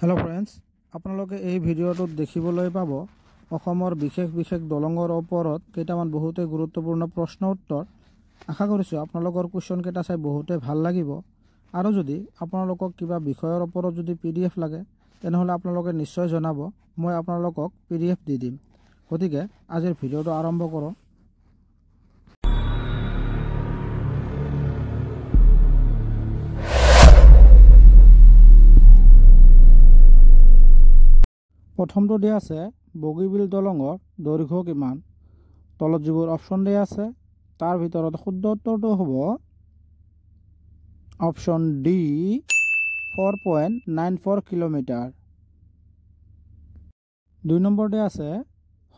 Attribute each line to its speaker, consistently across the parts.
Speaker 1: Hello friends, आपनालोके এই ভিডিওটো দেখিবলৈ পাব অসমৰ বিশেষ বিশেষ দলঙৰ ওপৰত কেইটামান বহুতে গুৰুত্বপূৰ্ণ প্ৰশ্ন উত্তৰ। আশা কৰিছো আপোনালোকৰ কোৱেশ্চন কেইটা চাই বহুতে ভাল লাগিব। আৰু যদি আপোনালোকক কিবা বিষয়ৰ ওপৰত যদি পিডিএফ লাগে তেনেহলে আপোনালোকে নিশ্চয় জনাব, মই আপোনালোকক পিডিএফ দি দিম। গতিকে আজিৰ ভিডিওটো আৰম্ভ কৰোঁ। প্ৰথমটো দিয়া আছে বগীবিল দলঙৰ দৈৰ্ঘ্য কিমান। তলত যিবোৰ অপশ্যন দিয়া আছে তাৰ ভিতৰত শুদ্ধ উত্তৰটো হ'ব অপশ্যন ডি 4.94 কিলোমিটাৰ। 2 নম্বৰতে আছে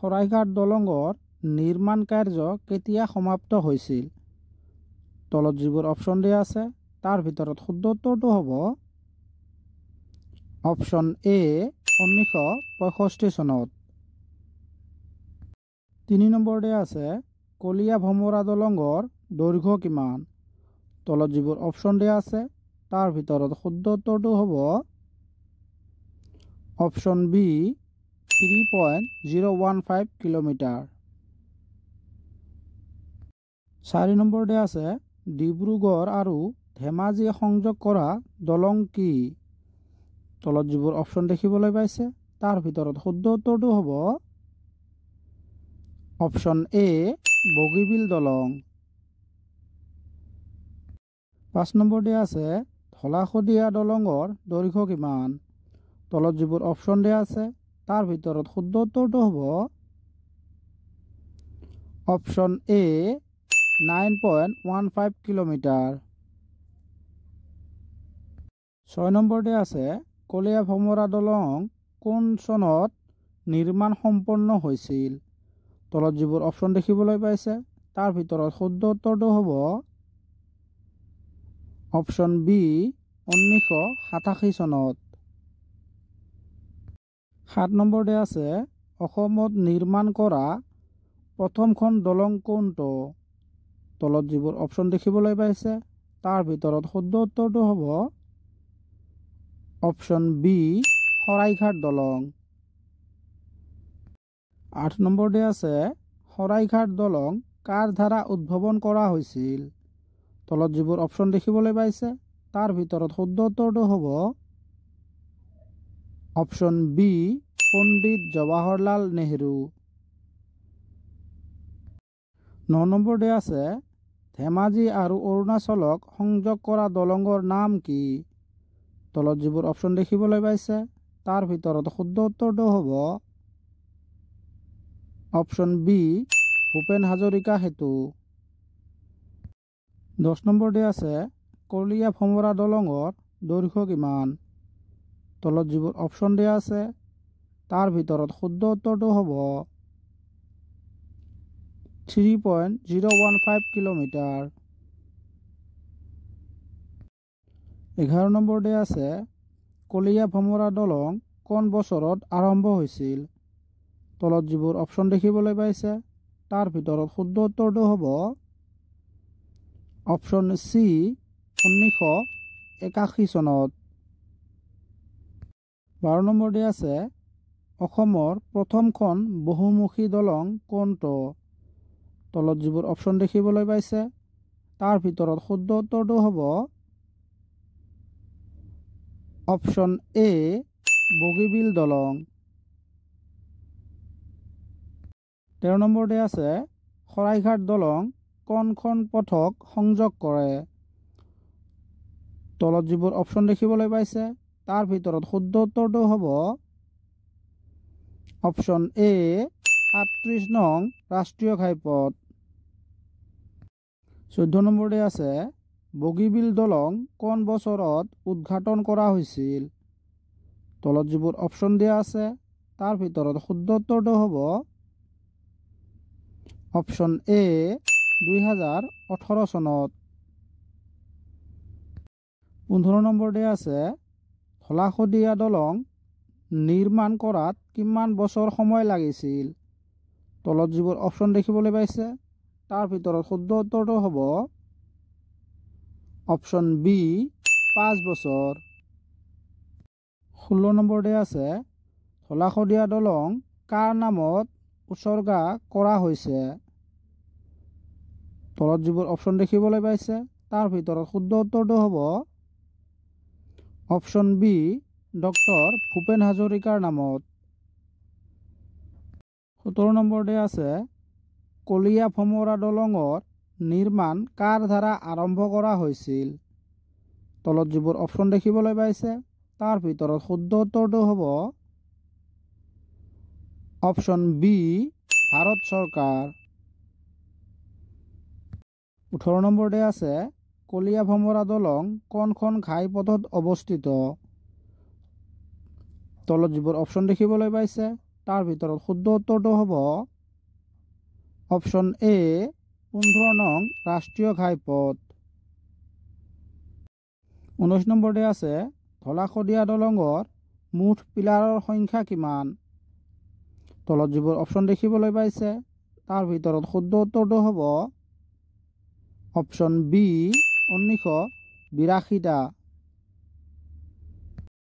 Speaker 1: শৰাইঘাট দলঙৰ নিৰ্মাণ কাৰ্য কেতিয়া সমাপ্ত হৈছিল। তলত যিবোৰ অপশ্যন দিয়া আছে তাৰ ভিতৰত শুদ্ধ উত্তৰটো হ'ব অপশ্যন এ 1965 চনত। 3 নম্বৰতে আছে কলীয়া ভমৰা দলঙৰ দৈৰ্ঘ্য কিমান। তলত যিবোৰ অপশ্যন দিয়া আছে তাৰ ভিতৰত শুদ্ধ উত্তৰটো হ'ব অপশ্যন বি 3.015 কিলোমিটাৰ। 4 নম্বৰতে আছে ডিব্ৰুগড় আৰু ধেমাজি সংযোগ কৰা দলং কি। তলত যিবোৰ অপশ্যন দেখিবলৈ পাইছে তাৰ ভিতৰত শুদ্ধ উত্তৰটো হ'ব অপশ্যন এ বগীবিল দলং। 5 নম্বৰতে আছে ধলাশদিয়া দলঙৰ দৈৰ্ঘ্য কিমান। তলত যিবোৰ অপশ্যন দিয়া আছে তাৰ ভিতৰত শুদ্ধ উত্তৰটো হ'ব অপশ্যন এ 9.15 কিলোমিটাৰ। 6 নম্বৰতে আছে কলীয়া ভমৰা দলং কোন চনত নিৰ্মাণ সম্পন্ন হৈছিল। তলত যিবোৰ অপশ্যন দেখিবলৈ পাইছে তাৰ ভিতৰত শুদ্ধ উত্তৰটো হ'ব অপশ্যন বি 1987 চনত। 7 নম্বৰতে আছে অসমত নিৰ্মাণ কৰা প্ৰথমখন দলং কোনটো। তলত যিবোৰ অপশ্যন দেখিবলৈ পাইছে তাৰ ভিতৰত শুদ্ধ উত্তৰটো হ'ব অপশ্যন বি শৰাইঘাট দলং। 8 নম্বৰতে আছে শৰাইঘাট দলং কাৰ দ্বাৰা উদ্ভাৱন কৰা হৈছিল। তলত যিবোৰ অপশ্যন দেখিবলৈ পাইছে তাৰ ভিতৰত শুদ্ধ উত্তৰটো হ'ব অপশ্যন বি পণ্ডিত জৱাহৰলাল নেহৰু। 9 নম্বৰতে আছে ধেমাজি আৰু অৰুণাচলক সংযোগ কৰা দলঙৰ নাম কি। তলত যিবোৰ অপশ্যন দেখিবলৈ পাইছে তাৰ ভিতৰত শুদ্ধ উত্তৰটো হ'ব অপশ্যন বি ভূপেন হাজৰিকা সেতু। 10 নম্বৰতে আছে কলীয়া ভমৰা দলঙৰ দৈৰ্ঘ্য কিমান। তলত যিবোৰ অপশ্যন দিয়া আছে তাৰ ভিতৰত শুদ্ধ উত্তৰটো হ'ব 3.015 কিলোমিটাৰ। 11 নম্বৰতে আছে কলীয়া ভমৰা দলং কোন বছৰত আৰম্ভ হৈছিল। তলত যিবোৰ অপশ্যন দেখিবলৈ পাইছে তাৰ ভিতৰত শুদ্ধ উত্তৰটো হ'ব অপশ্যন চি 1981 চনত। 12 নম্বৰতে আছে অসমৰ প্ৰথমখন বহুমুখী দলং কোনটো। তলত যিবোৰ অপশ্যন দেখিবলৈ পাইছে তাৰ ভিতৰত শুদ্ধ উত্তৰটো হ'ব অপশ্যন এ বগীবিল দলং। 13 নম্বৰতে আছে শৰাইঘাট দলং কোনখন পথক সংযোগ কৰে। তলত যিবোৰ অপশ্যন দেখিবলৈ পাইছে তাৰ ভিতৰত শুদ্ধ উত্তৰটো হ'ব অপশ্যন এ 37 নং ৰাষ্ট্ৰীয় ঘাইপথ। 14 নম্বৰতে আছে বগীবিল দলং কোন বছৰত উদ্ঘাটন কৰা হৈছিল। তলত যিবোৰ অপশ্যন দিয়া আছে তাৰ ভিতৰত শুদ্ধ উত্তৰটো হ'ব অপশ্যন এ 2018 চনত। 15 নম্বৰতে আছে ধলাশদিয়া দলং নিৰ্মাণ কৰাত কিমান বছৰ সময় লাগিছিল। তলত যিবোৰ অপশ্যন দেখিবলৈ পাইছে তাৰ ভিতৰত শুদ্ধ উত্তৰটো হ'ব অপশ্যন বি 5 বছৰ। 16 নম্বৰতে আছে ধলাশদিয়া দলং কাৰ নামত উৎসৰ্গা কৰা হৈছে? তলত যিবোৰ অপশ্যন দেখিবলৈ পাইছে তাৰ ভিতৰত শুদ্ধ উত্তৰটো হ'ব অপশ্যন বি ডক্টৰ ভূপেন হাজৰিকাৰ নামত। 17 নম্বৰতে আছে কলীয়া ভমৰা দলঙৰ নিৰ্মাণ কাৰ দ্বাৰা আৰম্ভ কৰা হৈছিল? তলত যিবোৰ অপশ্যন দেখিবলৈ পাইছে তাৰ ভিতৰত শুদ্ধ উত্তৰটো হ'ব অপশ্যন বি ভাৰত চৰকাৰ। 18 নম্বৰতে আছে কলীয়া ভমৰা দলং কোনখন ঘাইপথত অৱস্থিত? তলত যিবোৰ অপশ্যন দেখিবলৈ পাইছে তাৰ ভিতৰত শুদ্ধ উত্তৰটো হ'ব অপশ্যন এ 15 নং ৰাষ্ট্ৰীয় ঘাইপথ। 19 নম্বৰতে আছে ধলাশদিয়া দলঙৰ মুঠ পিলাৰৰ সংখ্যা কিমান? তলত যিবোৰ অপশ্যন দেখিবলৈ পাইছে তাৰ ভিতৰত শুদ্ধ উত্তৰটো হ'ব অপশ্যন বি 1982টা।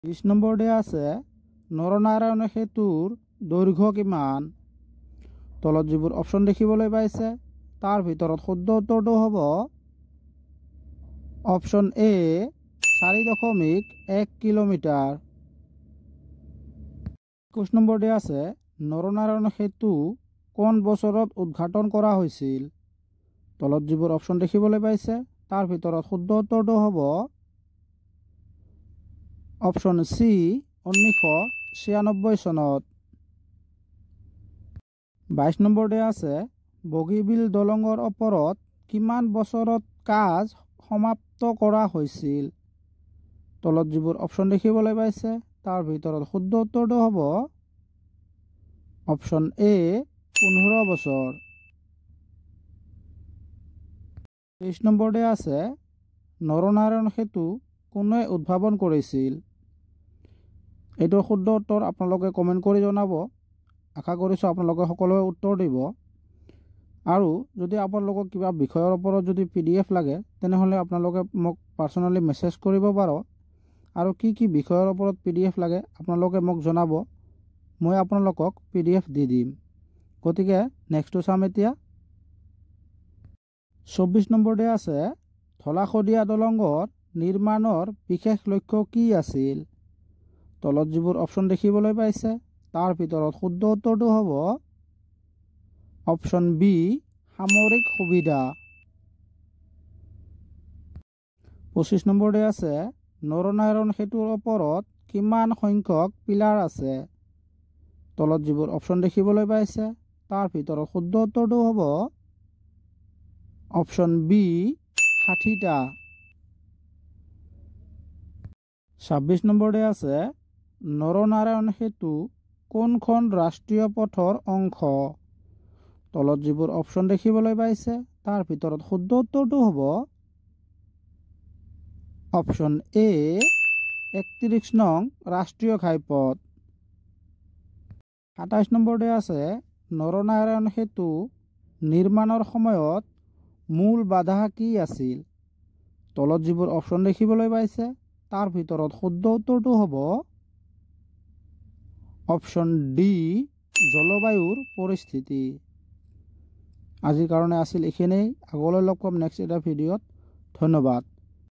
Speaker 1: 20 নম্বৰতে আছে নৰনাৰায়ণ সেতুৰ দৈৰ্ঘ্য কিমান? তলত যিবোৰ অপশ্যন দেখিবলৈ পাইছে তাৰ ভিতৰত শুদ্ধ উত্তৰটো হ'ব অপশ্যন এ 4.1 কিলোমিটাৰ। 21 নম্বৰতে আছে নৰনাৰায়ণ সেতু কোন বছৰত উদ্ঘাটন কৰা হৈছিল? তলত যিবোৰ অপশ্যন দেখিবলৈ পাইছে তাৰ ভিতৰত শুদ্ধ উত্তৰটো হ'ব অপশ্যন চি 1996 চনত। 22 নম্বৰতে আছে বগীবিল দলঙৰ ওপৰত কিমান বছৰত কাজ সমাপ্ত কৰা হৈছিল? তলত যিবোৰ অপশ্যন দেখিবলৈ পাইছে তাৰ ভিতৰত শুদ্ধ উত্তৰটো হ'ব অপশ্যন এ 15 বছৰ। 23 নম্বৰতে আছে নৰনাৰায়ণ সেতু কোনে উদ্ভাৱন কৰিছিল? এইটোৰ শুদ্ধ উত্তৰ আপোনালোকে কমেণ্ট কৰি জনাব। আশা কৰিছোঁ আপোনালোকে সকলোৱে উত্তৰ দিব। আৰু যদি আপোনালোকক কিবা বিষয়ৰ ওপৰত যদি PDF লাগে তেনেহ'লে আপোনালোকে মোক পাৰ্চনেলি মেছেজ কৰিব পাৰে। আৰু কি কি বিষয়ৰ ওপৰত PDF লাগে আপোনালোকে মোক জনাব, মই আপোনালোকক PDF দি দিম। গতিকে নেক্সটটো চাম এতিয়া। 24 নম্বৰতে আছে ধলাশদিয়া দলঙৰ নিৰ্মাণৰ বিশেষ লক্ষ্য কি আছিল? তলত যিবোৰ অপশ্যন দেখিবলৈ পাইছে তাৰ ভিতৰত শুদ্ধ উত্তৰটো হ'ব অপশ্যন বি সামৰিক সুবিধা। 25 নম্বৰতে আছে নৰনাৰায়ণ সেতুৰ ওপৰত কিমান সংখ্যক পিলাৰ আছে? তলত যিবোৰ অপশ্যন দেখিবলৈ পাইছে তাৰ ভিতৰত শুদ্ধ উত্তৰটো হ'ব অপশ্যন বি 60টা। 26 নম্বৰতে আছে নৰনাৰায়ণ সেতু কোনখন ৰাষ্ট্ৰীয় পথৰ অংশ? তলত যিবোৰ অপশ্যন দেখিবলৈ পাইছে তাৰ ভিতৰত শুদ্ধ উত্তৰটো হ'ব অপশ্যন এ 31 নং ৰাষ্ট্ৰীয় ঘাইপথ। 27 নম্বৰতে আছে নৰনাৰায়ণ সেতু নিৰ্মাণৰ সময়ত মূল বাধা কি আছিল? তলত যিবোৰ অপশ্যন দেখিবলৈ পাইছে তাৰ ভিতৰত শুদ্ধ উত্তৰটো হ'ব অপশ্যন ডি জলবায়ুৰ পৰিস্থিতি। আজিৰ কাৰণে আছিল এইখিনিয়েই। আগলৈ লগ পাম নেক্সট এটা ভিডিঅ'ত। ধন্যবাদ।